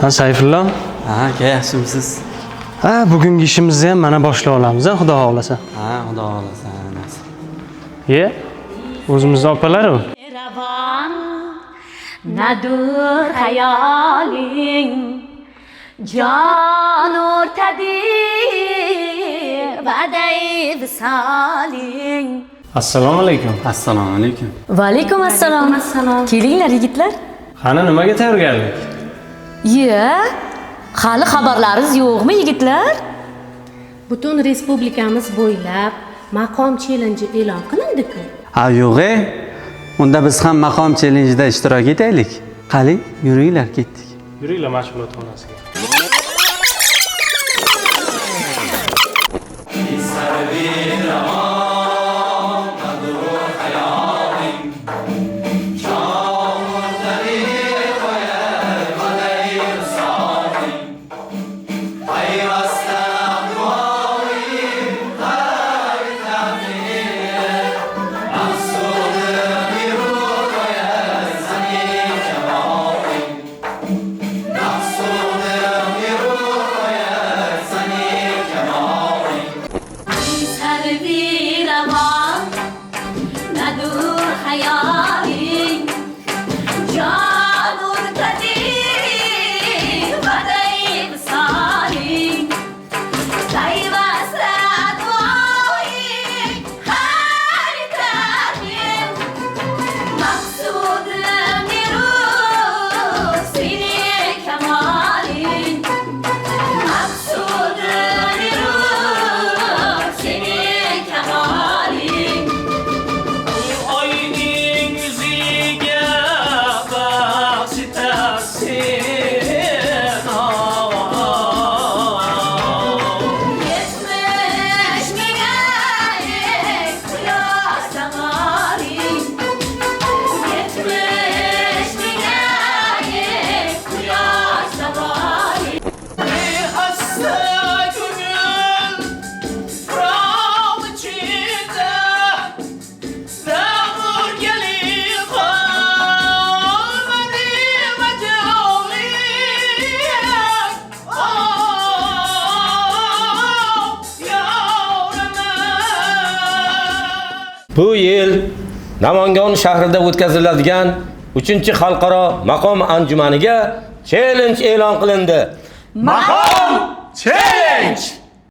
Ha Sayfullo. Ha, aka yaxshimisiz? Ha, bugungi ishimizni ham mana boshlab olamiz, xudo xolasa. Ha, xudo xolasa. Ye? O'zimizni opalar-ku. Ravan nadur hayoling jon o'rtadir va'dai visoling. Assalomu alaykum. Assalomu alaykum. Va alaykum assalom. Kelinglar yigitlar. Qani nimaga tayyorgarlik? Ye, hali xabarlaringiz yo'qmi yigitlar? Butun respublikamiz bo'ylab maqom challenge e'lon qilindi-ku. Ha, yo'q-e. Unda biz ham maqom challenge'da ishtirok etaylik. Qani, yuringlar, ketdik. Yuringlar mashg'ulot xonasiga. Bu yil Namangan shahrida o'tkaziladigan 3-xalqaro maqom anjumaniga challenge e'lon qilindi. Maqom challenge!